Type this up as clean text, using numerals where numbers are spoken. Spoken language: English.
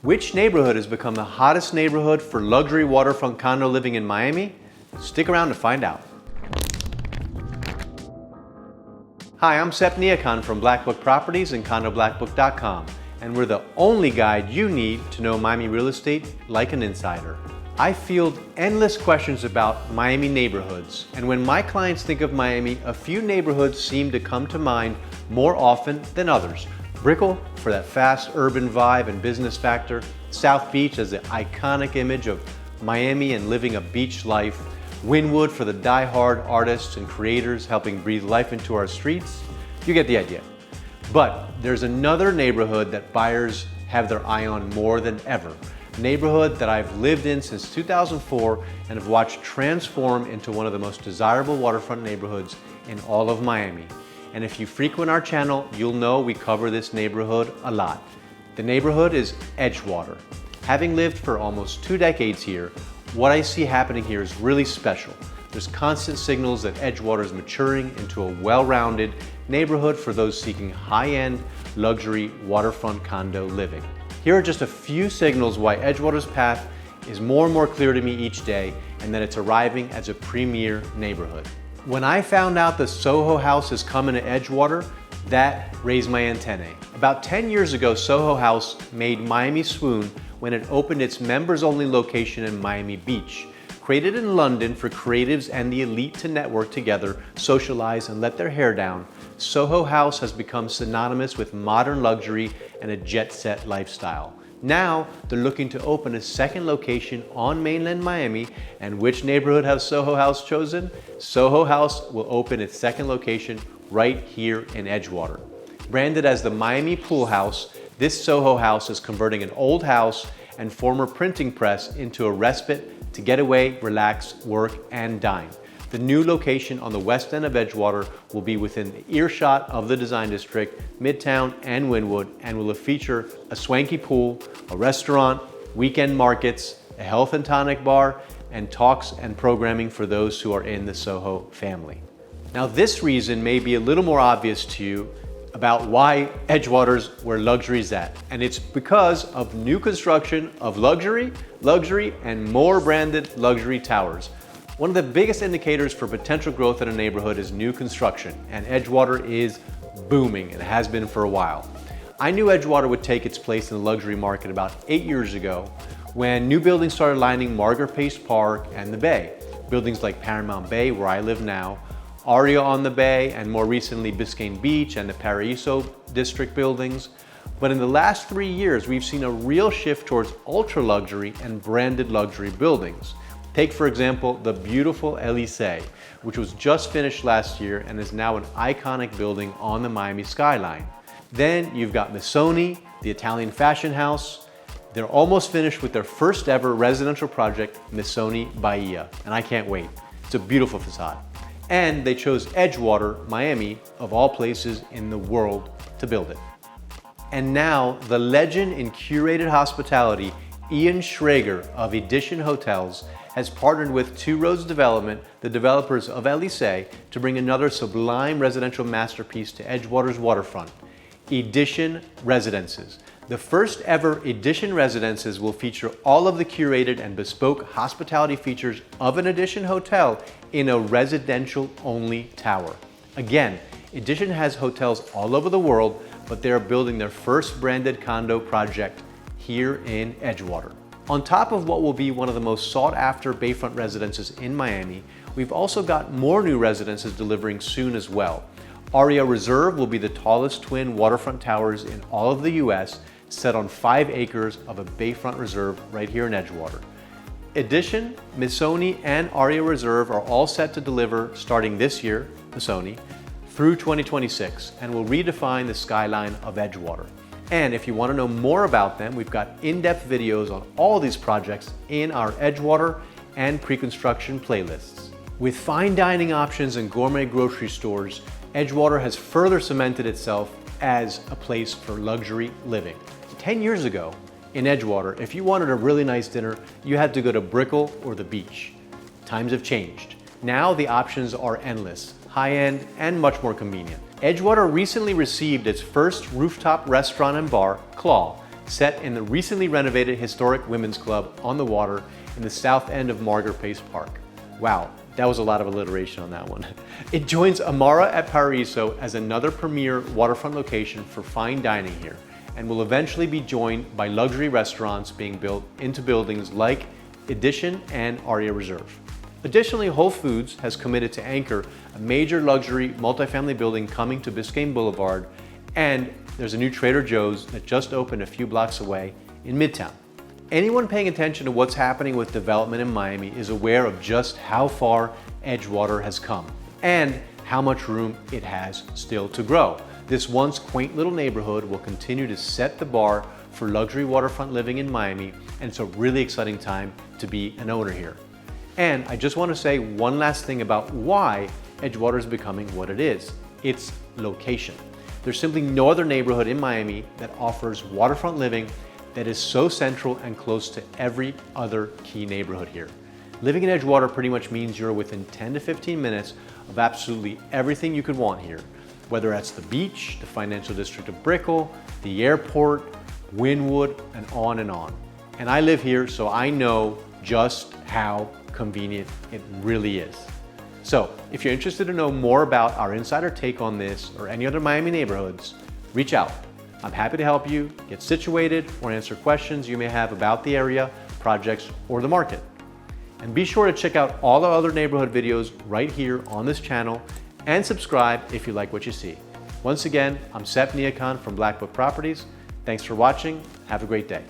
Which neighborhood has become the hottest neighborhood for luxury waterfront condo living in Miami? Stick around to find out. Hi, I'm Niakan from Blackbook Properties and CondoBlackbook.com, and we're the only guide you need to know Miami real estate like an insider. I field endless questions about Miami neighborhoods, and when my clients think of Miami, a few neighborhoods seem to come to mind more often than others. Brickell for that fast urban vibe and business factor, South Beach as the iconic image of Miami and living a beach life, Wynwood for the die-hard artists and creators helping breathe life into our streets. You get the idea. But there's another neighborhood that buyers have their eye on more than ever. A neighborhood that I've lived in since 2004 and have watched transform into one of the most desirable waterfront neighborhoods in all of Miami. And if you frequent our channel, you'll know we cover this neighborhood a lot. The neighborhood is Edgewater. Having lived for almost 2 decades here, what I see happening here is really special. There's constant signals that Edgewater is maturing into a well-rounded neighborhood for those seeking high-end, luxury waterfront condo living. Here are just a few signals why Edgewater's path is more and more clear to me each day, and that it's arriving as a premier neighborhood. When I found out the Soho House is coming to Edgewater, that raised my antennae. About 10 years ago, Soho House made Miami swoon when it opened its members-only location in Miami Beach. Created in London for creatives and the elite to network together, socialize, and let their hair down, Soho House has become synonymous with modern luxury and a jet-set lifestyle. Now, they're looking to open a second location on mainland Miami, and which neighborhood has Soho House chosen? Soho House will open its second location right here in Edgewater. Branded as the Miami Pool House, this Soho House is converting an old house and former printing press into a respite to get away, relax, work, and dine. The new location on the west end of Edgewater will be within the earshot of the Design District, Midtown, and Wynwood, and will feature a swanky pool, a restaurant, weekend markets, a health and tonic bar, and talks and programming for those who are in the Soho family. Now, this reason may be a little more obvious to you about why Edgewater's where luxury's at, and it's because of new construction of luxury, and more branded luxury towers. One of the biggest indicators for potential growth in a neighborhood is new construction, and Edgewater is booming and has been for a while. I knew Edgewater would take its place in the luxury market about 8 years ago when new buildings started lining Margaret Pace Park and the Bay. Buildings like Paramount Bay, where I live now, Aria on the Bay, and more recently Biscayne Beach and the Paraiso District buildings. But in the last 3 years, we've seen a real shift towards ultra luxury and branded luxury buildings. Take, for example, the beautiful Elysee, which was just finished last year and is now an iconic building on the Miami skyline. Then you've got Missoni, the Italian fashion house. They're almost finished with their first ever residential project, Missoni Bahia, and I can't wait. It's a beautiful facade. And they chose Edgewater, Miami, of all places in the world, to build it. And now, the legend in curated hospitality, Ian Schrager of Edition Hotels, has partnered with Two Roads Development, the developers of Elysee, to bring another sublime residential masterpiece to Edgewater's waterfront, Edition Residences. The first ever Edition Residences will feature all of the curated and bespoke hospitality features of an Edition hotel in a residential-only tower. Again, Edition has hotels all over the world, but they are building their first branded condo project here in Edgewater. On top of what will be one of the most sought-after bayfront residences in Miami, we've also got more new residences delivering soon as well. Aria Reserve will be the tallest twin waterfront towers in all of the US, set on 5 acres of a bayfront reserve right here in Edgewater. Edition, Missoni, and Aria Reserve are all set to deliver starting this year, Missoni, through 2026, and will redefine the skyline of Edgewater. And if you want to know more about them, we've got in-depth videos on all these projects in our Edgewater and pre-construction playlists. With fine dining options and gourmet grocery stores, Edgewater has further cemented itself as a place for luxury living. 10 years ago, in Edgewater, if you wanted a really nice dinner, you had to go to Brickell or the beach. Times have changed. Now the options are endless, high-end, and much more convenient. Edgewater recently received its first rooftop restaurant and bar, Claw, set in the recently renovated historic women's club on the water in the south end of Margaret Pace Park. Wow, that was a lot of alliteration on that one. It joins Amara at Paraiso as another premier waterfront location for fine dining here, and will eventually be joined by luxury restaurants being built into buildings like Edition and Aria Reserve. Additionally, Whole Foods has committed to anchor a major luxury multifamily building coming to Biscayne Boulevard, and there's a new Trader Joe's that just opened a few blocks away in Midtown. Anyone paying attention to what's happening with development in Miami is aware of just how far Edgewater has come and how much room it has still to grow. This once quaint little neighborhood will continue to set the bar for luxury waterfront living in Miami, and it's a really exciting time to be an owner here. And I just want to say one last thing about why Edgewater is becoming what it is. Its location. There's simply no other neighborhood in Miami that offers waterfront living that is so central and close to every other key neighborhood here. Living in Edgewater pretty much means you're within 10 to 15 minutes of absolutely everything you could want here, whether that's the beach, the financial district of Brickell, the airport, Wynwood, and on and on. And I live here, so I know just how convenient it really is. So if you're interested to know more about our insider take on this or any other Miami neighborhoods, reach out. I'm happy to help you get situated or answer questions you may have about the area, projects, or the market. And be sure to check out all our other neighborhood videos right here on this channel and subscribe if you like what you see. Once again, I'm Niakan from Blackbook Properties. Thanks for watching. Have a great day.